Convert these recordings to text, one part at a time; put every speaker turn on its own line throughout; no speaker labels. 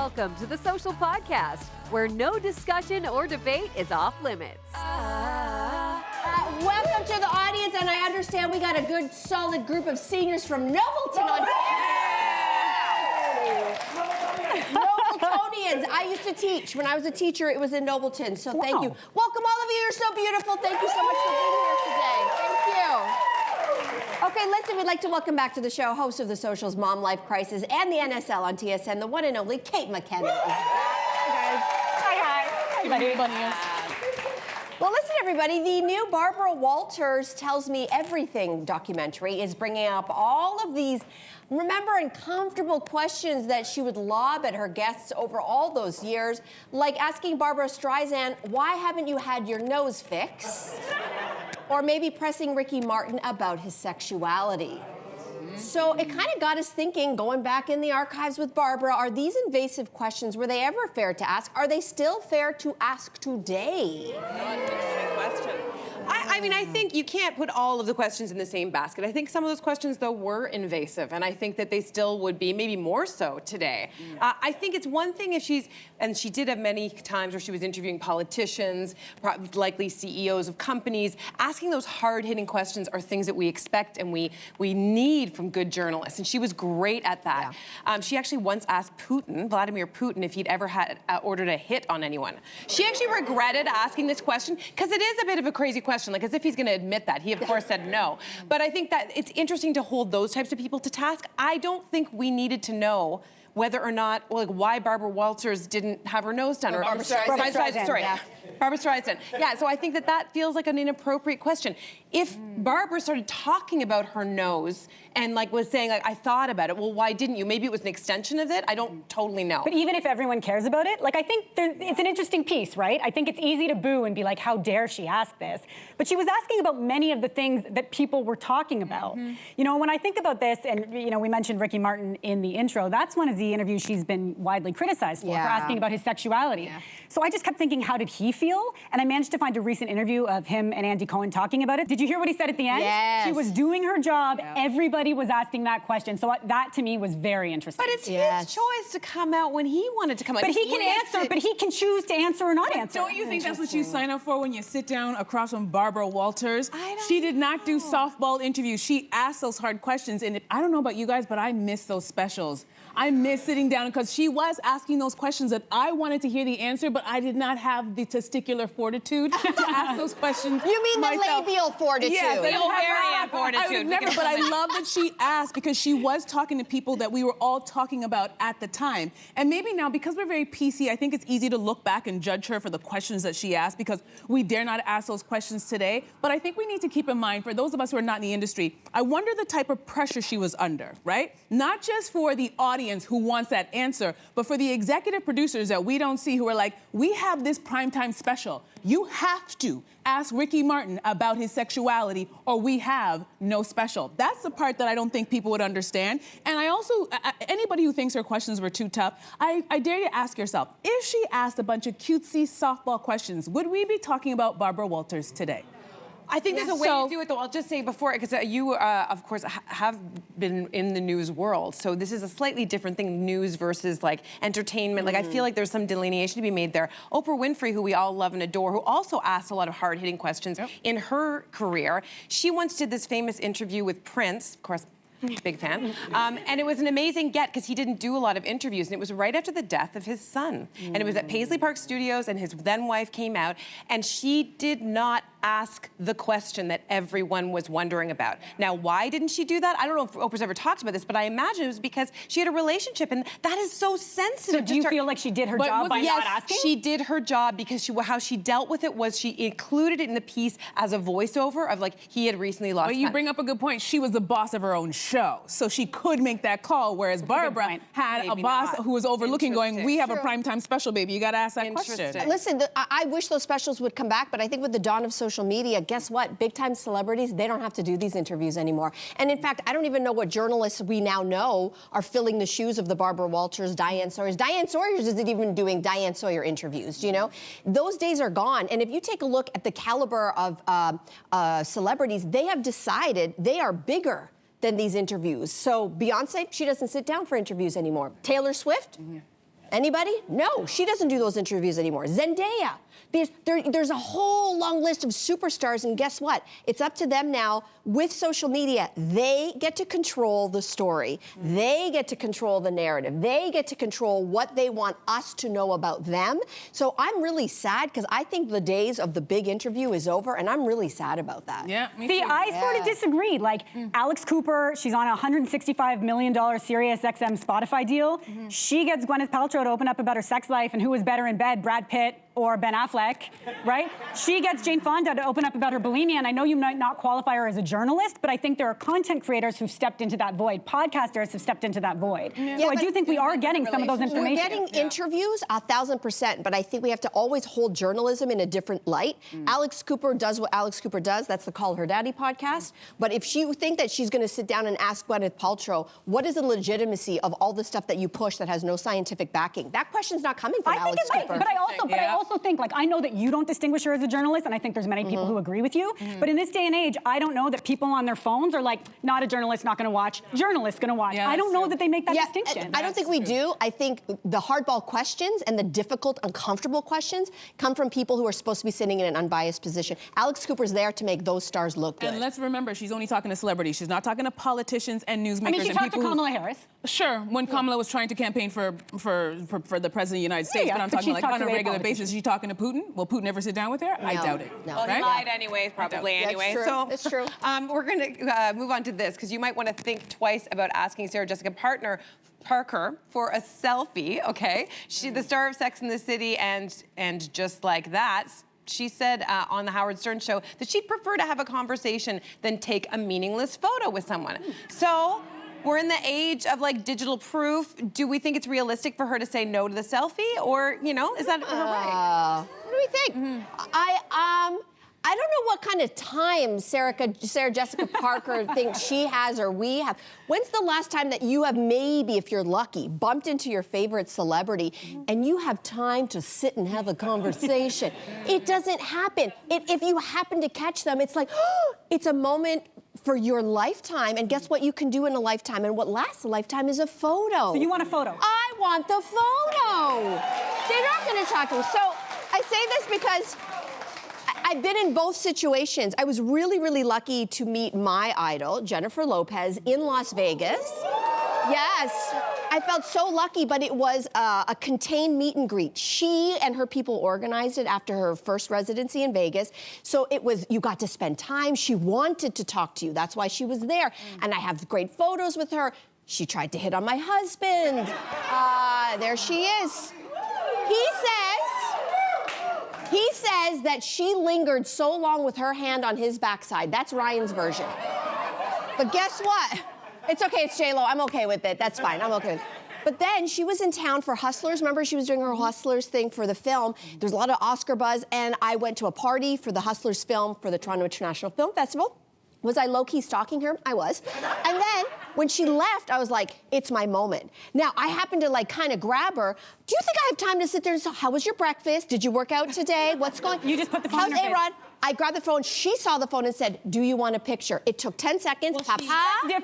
Welcome to the Social Podcast, where no discussion or debate is off limits.
Welcome to the audience, and I understand we got a good, solid group of seniors from Nobleton, Ontario. Nobletonians. I used to teach. When I was a teacher, it was in Nobleton, so thank you. Welcome, all of you. You're so beautiful. Thank you so much for being here today. Thank you. Okay, listen, we'd like to welcome back to the show host of The Social's Mom Life Crisis and the NSL on TSN, the one and only Kate McKenna.
Hi, guys. Hi. Everybody.
Well, listen, everybody, the new Barbara Walters Tells Me Everything documentary is bringing up all of these, remember, uncomfortable questions that she would lob at her guests over all those years, like asking Barbara Streisand, why haven't you had your nose fixed? Or maybe pressing Ricky Martin about his sexuality. So it kind of got us thinking, going back in the archives with Barbara, are these invasive questions, were they ever fair to ask? Are they still fair to ask today?
I mean, I think you can't put all of the questions in the same basket. I think some of those questions, though, were invasive, and I think that they still would be, maybe more so today. I think it's one thing if and she did have many times where she was interviewing politicians, likely CEOs of companies. Asking those hard-hitting questions are things that we expect and we need from good journalists, and she was great at that. Yeah. She actually once asked Vladimir Putin, if he'd ever had ordered a hit on anyone. She actually regretted asking this question, because it is a bit of a crazy question, like as if he's going to admit that. He, of course, said no. But I think that it's interesting to hold those types of people to task. I don't think we needed to know whether or not, like, why Barbara Walters didn't have her nose done.
Barbara Streisand.
Sorry.
Yeah.
Barbara Streisand. Yeah, so I think that feels like an inappropriate question. If Barbara started talking about her nose and was saying, I thought about it, well, why didn't you? Maybe it was an extension of it. I don't totally know.
But even if everyone cares about it, I think it's an interesting piece, right? I think it's easy to boo and be like, how dare she ask this? But she was asking about many of the things that people were talking about. You know, when I think about this, and, we mentioned Ricky Martin in the intro, that's one of the interviews she's been widely criticized for asking about his sexuality. Yeah. So I just kept thinking, how did he feel? And I managed to find a recent interview of him and Andy Cohen talking about it. Did you hear what he said at the end?
Yes.
She was doing her job. Yeah. Everybody was asking that question. So that, to me, was very interesting.
But it's his choice to come out when he wanted to come out.
But he can answer, but he can choose to answer or not answer.
Don't you think that's what you sign up for when you sit down across from Barbara Walters? She did not do softball interviews. She asked those hard questions. And I don't know about you guys, but I miss those specials. I miss sitting down because she was asking those questions that I wanted to hear the answer, but I did not have the testicular fortitude to ask those questions.
You mean myself. The labial fortitude?
Yes, the ovarian fortitude.
I would never, but I love that she asked because she was talking to people that we were all talking about at the time. And maybe now, because we're very PC, I think it's easy to look back and judge her for the questions that she asked because we dare not ask those questions today. But I think we need to keep in mind, for those of us who are not in the industry, I wonder the type of pressure she was under, right? Not just for the audience who wants that answer, but for the executive producers that we don't see who are like, we have this primetime special. You have to ask Ricky Martin about his sexuality or we have no special. That's the part that I don't think people would understand. And I also, anybody who thinks her questions were too tough, I dare you to ask yourself, if she asked a bunch of cutesy softball questions, would we be talking about Barbara Walters today?
I think there's a way to do it, though. I'll just say before, because you, of course, have been in the news world. So this is a slightly different thing, news versus, entertainment. I feel like there's some delineation to be made there. Oprah Winfrey, who we all love and adore, who also asked a lot of hard-hitting questions in her career. She once did this famous interview with Prince, of course, big fan. And it was an amazing get because he didn't do a lot of interviews. And it was right after the death of his son. And it was at Paisley Park Studios, and his then wife came out, and she did not ask the question that everyone was wondering about. Now, why didn't she do that? I don't know if Oprah's ever talked about this, but I imagine it was because she had a relationship, and that is so sensitive.
So do you feel like she did her job by not asking?
Yes, she did her job because how she dealt with it was she included it in the piece as a voiceover of, he had recently lost.
But you bring up a good point. She was the boss of her own show, so she could make that call, whereas Barbara had a boss who was overlooking going, we have a primetime special, baby. You got to ask that question.
Listen, I wish those specials would come back, but I think with the dawn of social media, guess what? Big-time celebrities, they don't have to do these interviews anymore. And in fact, I don't even know what journalists we now know are filling the shoes of the Barbara Walters, Diane Sawyers. Diane Sawyers isn't even doing Diane Sawyer interviews, you know? Those days are gone. And if you take a look at the caliber of celebrities, they have decided they are bigger than these interviews. So Beyonce, she doesn't sit down for interviews anymore. Taylor Swift, Anybody? No, she doesn't do those interviews anymore. Zendaya. There's a whole long list of superstars, and guess what? It's up to them now with social media. They get to control the story. They get to control the narrative. They get to control what they want us to know about them. So I'm really sad because I think the days of the big interview is over, and I'm really sad about that.
Yeah, me
See,
too.
I sort of disagree. Like, Alex Cooper, she's on a $165 million Sirius XM Spotify deal. She gets Gwyneth Paltrow to open up about her sex life and who was better in bed, Brad Pitt or Ben Affleck, right? She gets Jane Fonda to open up about her bulimia, and I know you might not qualify her as a journalist, but I think there are content creators who've stepped into that void. Podcasters have stepped into that void. So I do think we are getting some of those information.
We're getting interviews 1,000%, but I think we have to always hold journalism in a different light. Alex Cooper does what Alex Cooper does. That's the Call Her Daddy podcast. But if she think that she's going to sit down and ask Gwyneth Paltrow, what is the legitimacy of all the stuff that you push that has no scientific backing? That question's not coming from Alex Cooper.
But I also think, like, I know that you don't distinguish her as a journalist, and I think there's many people who agree with you. But in this day and age, I don't know that people on their phones are like, not a journalist, not going to watch, journalist going to watch.
Yeah,
I don't know that they make that distinction.
I don't think we do. I think the hardball questions and the difficult, uncomfortable questions come from people who are supposed to be sitting in an unbiased position. Alex Cooper's there to make those stars look good.
And let's remember, she's only talking to celebrities. She's not talking to politicians and newsmakers.
I mean, she
and
talked to
people
Kamala Harris.
Sure, when Kamala was trying to campaign for the president of the United States, but I'm talking like on a regular basis. Is she talking to Putin? Will Putin ever sit down with her? I doubt it.
No.
Well,
right?
he lied anyway, probably anyway.
That's true.
So
That's true.
We're going to move on to this because you might want to think twice about asking Sarah Jessica Parker for a selfie. Okay, she's the star of Sex and the City, and just like that. She said on the Howard Stern show that she'd prefer to have a conversation than take a meaningless photo with someone. So we're in the age of like digital proof. Do we think it's realistic for her to say no to the selfie, or is that her right?
What do we think? I don't know what kind of time Sarah Jessica Parker thinks she has or we have. When's the last time that you have maybe, if you're lucky, bumped into your favorite celebrity and you have time to sit and have a conversation? It doesn't happen. If you happen to catch them, it's like, oh, it's a moment for your lifetime. And guess what you can do in a lifetime? And what lasts a lifetime is a photo.
So you want a photo?
I want the photo. They're not going to talk to me. So I say this because I've been in both situations. I was really, really lucky to meet my idol, Jennifer Lopez, in Las Vegas. Yes, I felt so lucky, but it was a contained meet and greet. She and her people organized it after her first residency in Vegas. So it was, you got to spend time. She wanted to talk to you. That's why she was there. And I have great photos with her. She tried to hit on my husband. There she is. He says that she lingered so long with her hand on his backside. That's Ryan's version. But guess what? It's okay, it's J-Lo. I'm okay with it. That's fine, I'm okay with it. But then she was in town for Hustlers. Remember, she was doing her Hustlers thing for the film. There's a lot of Oscar buzz, and I went to a party for the Hustlers film for the Toronto International Film Festival. Was I low-key stalking her? I was. And then when she left, I was like, it's my moment. Now, I happened to like kind of grab her. Do you think I have time to sit there and say, how was your breakfast? Did you work out today? What's going on?
You just put the phone in her face.
How's A-Rod? I grabbed the phone. She saw the phone and said, do you want a picture? It took 10 seconds.
So she asked.
Yes.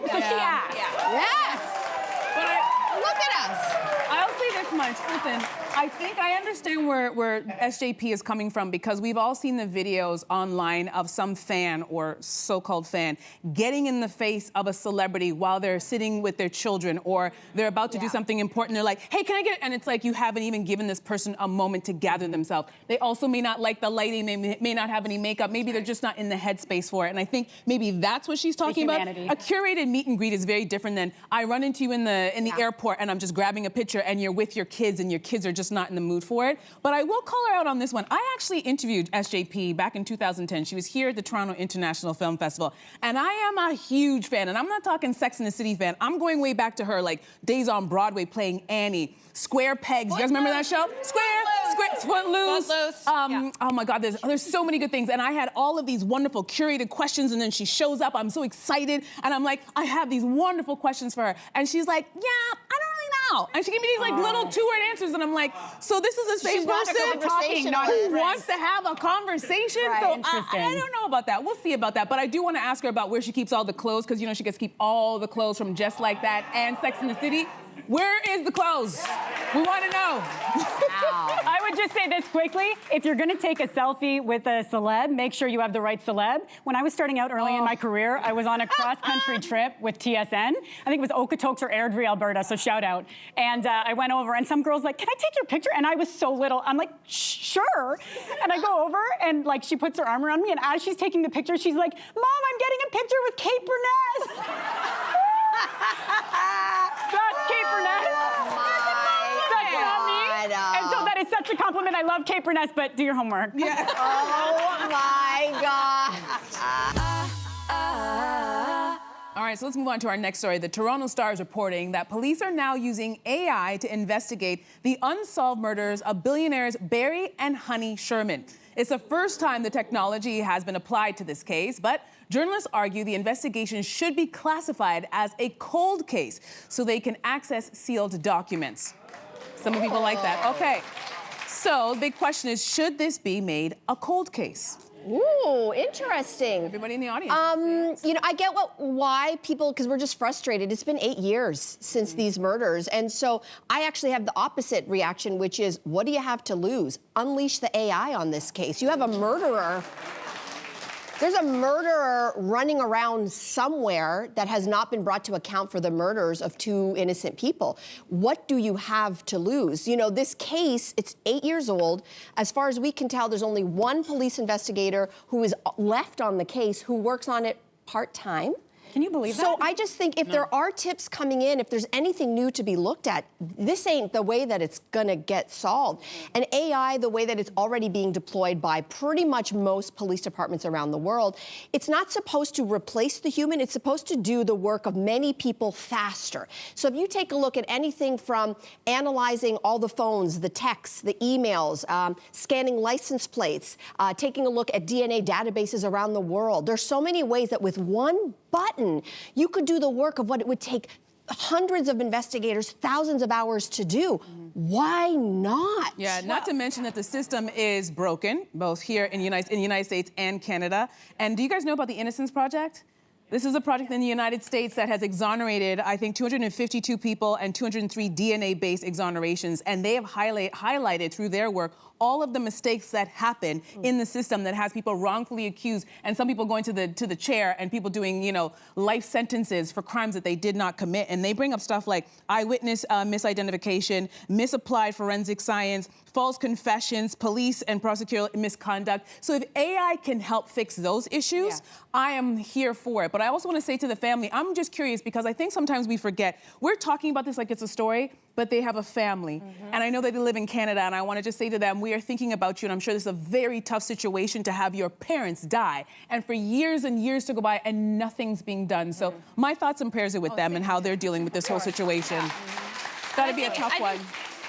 Look at us.
I'll say this much. Listen, I think I understand where SJP is coming from, because we've all seen the videos online of some fan or so-called fan getting in the face of a celebrity while they're sitting with their children, or they're about to do something important. They're like, hey, can I get it? And it's like you haven't even given this person a moment to gather themselves. They also may not like the lighting. They may not have any makeup. Maybe they're just not in the headspace for it. And I think maybe that's what she's talking about. A curated meet and greet is very different than I run into you in the airport and I'm just grabbing a picture and you're with your kids and your kids are just not in the mood for it. But I will call her out on this one. I actually interviewed SJP back in 2010. She was here at the Toronto International Film Festival. And I am a huge fan. And I'm not talking Sex and the City fan. I'm going way back to her, like, days on Broadway playing Annie. Square Pegs. You guys remember that show? Footloose. Oh my God, there's so many good things. And I had all of these wonderful curated questions, and then she shows up. I'm so excited. And I'm like, I have these wonderful questions for her. And she's like, yeah, I don't really know. And she gave me these like little two-word answers. And I'm like, so this is the same person who wants to have a conversation?
Right,
so
interesting.
I don't know about that. We'll see about that. But I do want to ask her about where she keeps all the clothes, because, you know, she gets to keep all the clothes from Just Like That and Sex and the City. Where is the clothes? We want to know.
I would just say this quickly. If you're gonna take a selfie with a celeb, make sure you have the right celeb. When I was starting out early in my career, I was on a cross-country trip with TSN. I think it was Okotoks or Airdrie, Alberta, so shout out. And I went over and some girl's like, can I take your picture? And I was so little. I'm like, sure. And I go over and like she puts her arm around me and as she's taking the picture, she's like, Mom, I'm getting a picture with Kate Burness. That's Kate Burness. That's not me. And so that is such a compliment. I love Kate Burness, but do your homework.
Yeah.
Oh my God.
All right, so let's move on to our next story. The Toronto Star is reporting that police are now using AI to investigate the unsolved murders of billionaires Barry and Honey Sherman. It's the first time the technology has been applied to this case, but journalists argue the investigation should be classified as a cold case so they can access sealed documents. Some people like that. Okay, so the big question is, should this be made a cold case?
Ooh, interesting.
Everybody in the audience.
You know, I get why people, because we're just frustrated. It's been 8 years since these murders. And so I actually have the opposite reaction, which is, what do you have to lose? Unleash the AI on this case. You have a murderer. There's a murderer running around somewhere that has not been brought to account for the murders of 2 innocent people. What do you have to lose? You know, this case, it's 8 years old. As far as we can tell, there's only one police investigator who is left on the case who works on it part-time.
Can you believe that?
So I just think if there are tips coming in, if there's anything new to be looked at, this ain't the way that it's gonna get solved. And AI, the way that it's already being deployed by pretty much most police departments around the world, it's not supposed to replace the human, it's supposed to do the work of many people faster. So if you take a look at anything from analyzing all the phones, the texts, the emails, scanning license plates, taking a look at DNA databases around the world, there's so many ways that with one button, you could do the work of what it would take hundreds of investigators, thousands of hours to do. Why not?
Yeah, not to mention that the system is broken, both here in the United States and Canada. And do you guys know about the Innocence Project? This is a project in the United States that has exonerated, I think, 252 people and 203 DNA-based exonerations. And they have highlighted through their work all of the mistakes that happen in the system that has people wrongfully accused and some people going to the chair and people doing, you know, life sentences for crimes that they did not commit. And they bring up stuff like eyewitness misidentification, misapplied forensic science, false confessions, police and prosecutorial misconduct. So if AI can help fix those issues, I am here for it. But I also want to say to the family, I'm just curious because I think sometimes we forget, we're talking about this like it's a story, but they have a family. And I know that they live in Canada, and I want to just say to them, we are thinking about you, and I'm sure this is a very tough situation to have your parents die, and for years and years to go by, and nothing's being done. So my thoughts and prayers are with them and how they're dealing with this whole situation. It's got to be a tough one.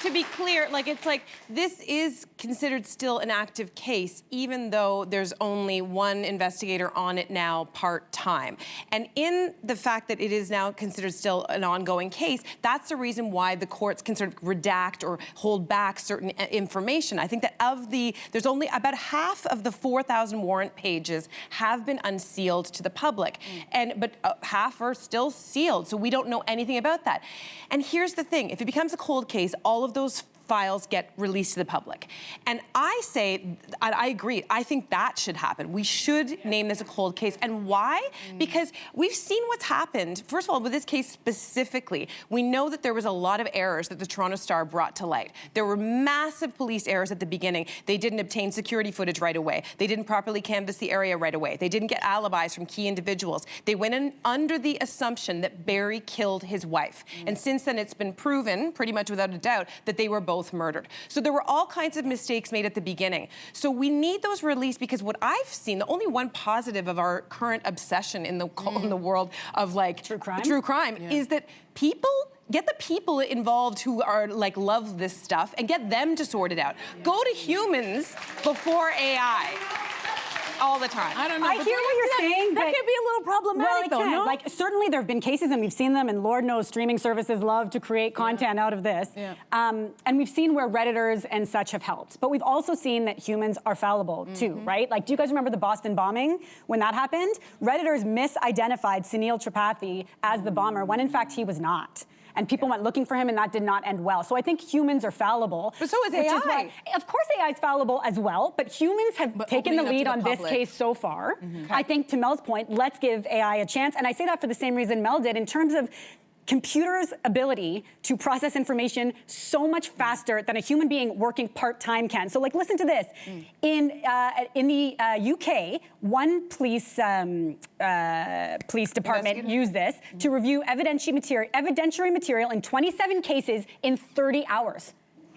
To be clear, like it's like this is considered still an active case, even though there's only one investigator on it now part-time. And in the fact that it is now considered still an ongoing case, that's the reason why the courts can sort of redact or hold back certain information. I think that there's only about half of the 4,000 warrant pages have been unsealed to the public, but half are still sealed, so we don't know anything about that. And here's the thing, if it becomes a cold case, all of those files get released to the public. And I say, I agree, I think that should happen. We should name this a cold case. And why? Because we've seen what's happened. First of all, with this case specifically, we know that there was a lot of errors that the Toronto Star brought to light. There were massive police errors at the beginning. They didn't obtain security footage right away. They didn't properly canvass the area right away. They didn't get alibis from key individuals. They went in under the assumption that Barry killed his wife. And since then, it's been proven, pretty much without a doubt, that they were both murdered. So there were all kinds of mistakes made at the beginning. So we need those released because what I've seen, the only one positive of our current obsession in the world of like true crime is that get the people involved who are like love this stuff and get them to sort it out. Go to humans before AI. All the time.
I don't know.
I hear what you're saying.
That can be a little problematic, though, no?
Like, certainly there have been cases, and we've seen them, and Lord knows streaming services love to create content out of this. And we've seen where Redditors and such have helped. But we've also seen that humans are fallible, too, right? Like, do you guys remember the Boston bombing? When that happened, Redditors misidentified Sunil Tripathi as the bomber, when in fact he was not. and people went looking for him, and that did not end well. So I think humans are fallible.
But so is AI.
Of course AI is fallible as well, but humans have taken the lead on this case so far. I think, to Mel's point, let's give AI a chance. And I say that for the same reason Mel did, in terms of computers' ability to process information so much faster than a human being working part-time can. So, like, listen to this. In the UK, one police department used this to review evidentiary material in 27 cases in 30 hours.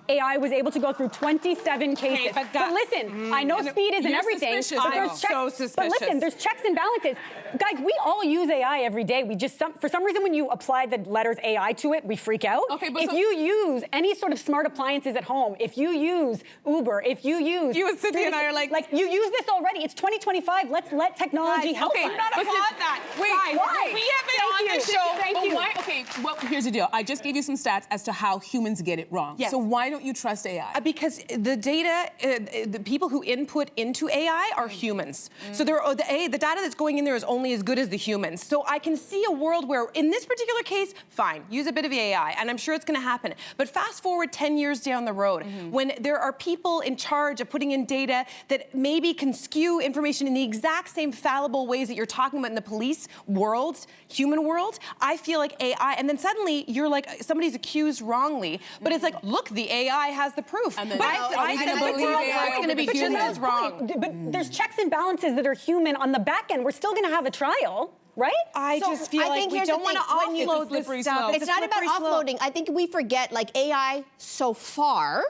AI was able to go through 27 cases.
Okay,
but listen, I know speed isn't everything, but there's checks. But listen, there's checks and balances. Guys, we all use AI every day. We just, for some reason, when you apply the letters AI to it, we freak out.
Okay, but
if you use any sort of smart appliances at home, if you use Uber, if you use...
You and Cynthia and I are like
you use this already. It's 2025. Let's let technology help us.
I'm not applaud that.
Wait,
why?
We have been on this show.
Thank you.
Why? Okay, well, here's the deal. I just gave you some stats as to how humans get it wrong.
Yes.
So why don't you trust AI?
Because the data, the people who input into AI are humans. So the data that's going in there is only as good as the humans. So I can see a world where, in this particular case, fine, use a bit of AI, and I'm sure it's going to happen. But fast forward 10 years down the road, when there are people in charge of putting in data that maybe can skew information in the exact same fallible ways that you're talking about in the police world, human world, I feel like AI, and then suddenly you're like, somebody's accused wrongly, but it's like, look, the AI has the proof.
And then
I said believe AI is going to be humans wrong.
But there's checks and balances that are human on the back end. We're still going to have a trial. Right?
I just feel like we don't want to offload this stuff.
It's not about offloading. I think we forget, like, AI so far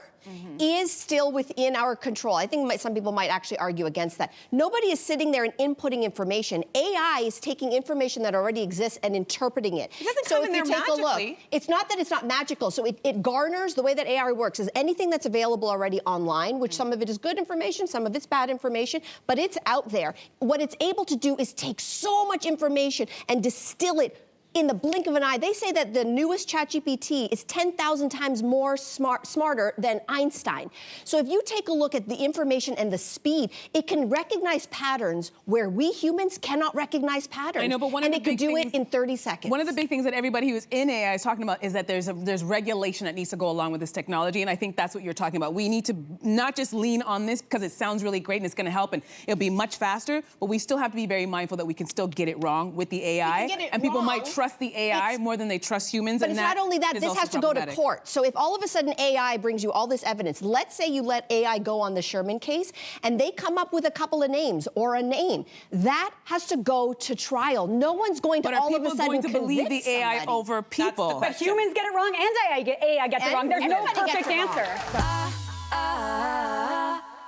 is still within our control. I think some people might actually argue against that. Nobody is sitting there and inputting information. AI is taking information that already exists and interpreting it.
It doesn't come in there magically.
It's not that it's not magical. So it garners, the way that AI works is anything that's available already online, which some of it is good information, some of it's bad information, but it's out there. What it's able to do is take so much information and distill it in the blink of an eye. They say that the newest ChatGPT is 10,000 times more smarter than Einstein. So if you take a look at the information and the speed, it can recognize patterns where we humans cannot recognize patterns.
I know, but
it could do it in 30 seconds.
One of the big things that everybody who's in AI is talking about is that there's regulation that needs to go along with this technology, and I think that's what you're talking about. We need to not just lean on this because it sounds really great and it's going to help and it'll be much faster, but we still have to be very mindful that we can still get it wrong with the AI, and people might trust the AI more than they trust humans.
But it's not only that, this has to go to court. So if all of a sudden AI brings you all this evidence, let's say you let AI go on the Sherman case and they come up with a couple of names or a name, that has to go to trial. No one's going to all of a sudden
going to believe the AI
somebody.
over people.
But humans get it wrong and AI gets it wrong. There's no perfect answer.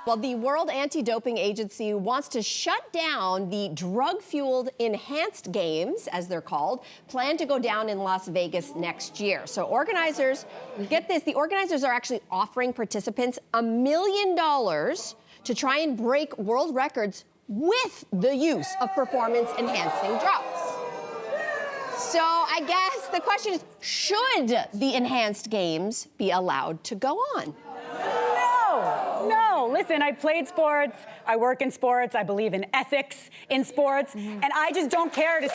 Well, the World Anti-Doping Agency wants to shut down the drug-fueled enhanced games, as they're called, planned to go down in Las Vegas next year. So organizers, get this, the organizers are actually offering participants $1 million to try and break world records with the use of performance-enhancing drugs. So I guess the question is, should the enhanced games be allowed to go on?
No, listen, I played sports, I work in sports, I believe in ethics in sports, and I just don't care to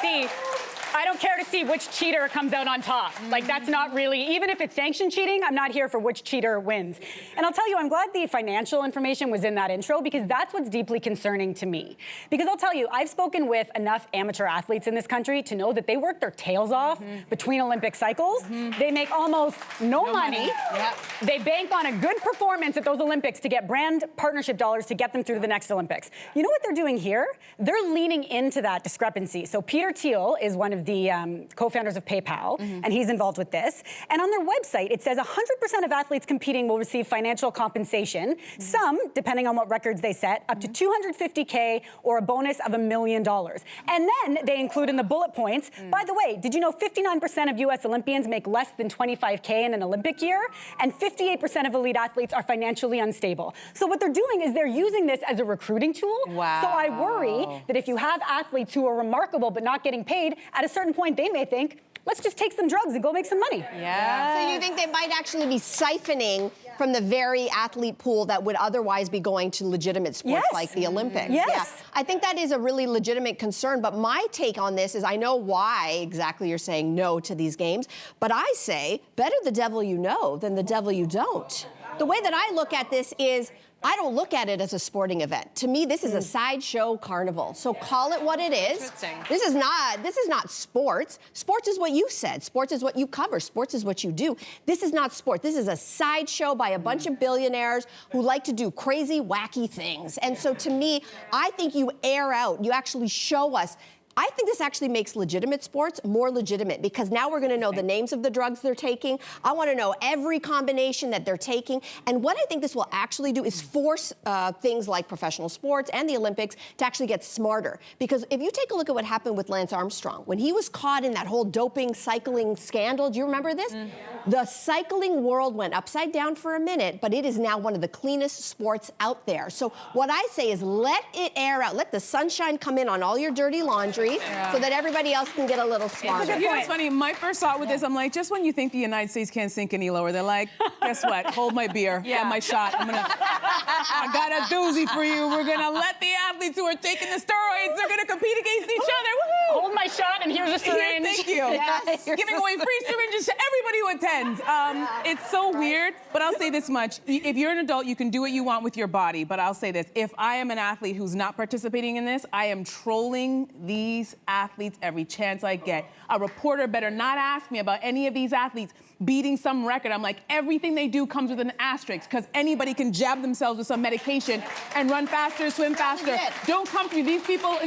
see which cheater comes out on top. Like, that's not really, even if it's sanctioned cheating, I'm not here for which cheater wins. And I'll tell you, I'm glad the financial information was in that intro, because that's what's deeply concerning to me. Because I'll tell you, I've spoken with enough amateur athletes in this country to know that they work their tails off between Olympic cycles. They make almost no money. They bank on a good performance at those Olympics to get brand partnership dollars to get them through to the next Olympics. You know what they're doing here? They're leaning into that discrepancy. So Peter Thiel is one of the co-founders of PayPal, and he's involved with this. And on their website, it says 100% of athletes competing will receive financial compensation. Some, depending on what records they set, up to $250K or a bonus of $1 million. And then they include in the bullet points, by the way, did you know 59% of US Olympians make less than $25K in an Olympic year? And 58% of elite athletes are financially unstable. So what they're doing is they're using this as a recruiting tool.
Wow.
So I worry that if you have athletes who are remarkable but not getting paid, at a certain point they may think, let's just take some drugs and go make some money.
So you think they might actually be siphoning from the very athlete pool that would otherwise be going to legitimate sports
Yes.
like the Olympics.
Yes.
Yeah. I think that is a really legitimate concern, but my take on this is I know why exactly you're saying no to these games, but I say better the devil you know than the devil you don't. The way that I look at this is I don't look at it as a sporting event. To me, this is a sideshow carnival. So call it what it is.
Interesting.
This is not sports. Sports is what you said. Sports is what you cover. Sports is what you do. This is not sport. This is a sideshow by a bunch of billionaires who like to do crazy, wacky things. And so to me, I think you air out, you actually show us. I think this actually makes legitimate sports more legitimate because now we're going to know the names of the drugs they're taking. I want to know every combination that they're taking. And what I think this will actually do is force things like professional sports and the Olympics to actually get smarter. Because if you take a look at what happened with Lance Armstrong, when he was caught in that whole doping cycling scandal, do you remember this? The cycling world went upside down for a minute, but it is now one of the cleanest sports out there. So what I say is let it air out. Let the sunshine come in on all your dirty laundry. So that everybody else can get a little smarter.
You know what's funny? My first thought with this, I'm like, just when you think the United States can't sink any lower, they're like, guess what? Hold my beer and my shot. I got a doozy for you. We're gonna let the athletes who are taking the steroids, they're gonna compete against each other. Woo-hoo!
Hold my shot and here's a syringe.
Thank you.
Yes.
Giving away free syringes to everybody who attends. It's so weird, but I'll say this much. If you're an adult, you can do what you want with your body, but I'll say this. If I am an athlete who's not participating in this, I am trolling these athletes every chance I get. A reporter better not ask me about any of these athletes beating some record. I'm like, everything they do comes with an asterisk because anybody can jab themselves with some medication and run faster, swim faster. Don't come to me. These people,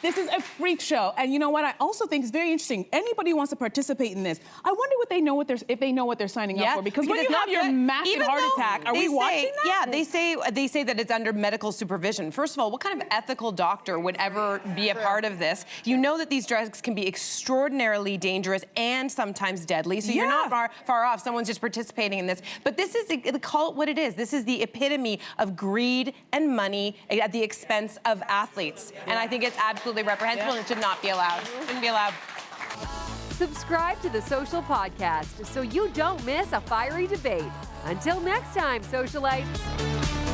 this is a freak show. And you know what? I also think it's very interesting. Anybody who wants to participate in this, I wonder what they know if they know what they're signing up for. Because when you have your massive heart attack, are we watching that?
Yeah, they say that it's under medical supervision. First of all, what kind of ethical doctor would ever be a part of this? You know that these drugs can be extraordinarily dangerous and sometimes deadly, so you're not far off. Someone's just participating in this. But this is, call it what it is. This is the epitome of greed and money at the expense of athletes. And I think it's absolutely reprehensible and it should not be allowed. Shouldn't be allowed.
Subscribe to the Social Podcast so you don't miss a fiery debate. Until next time, socialites.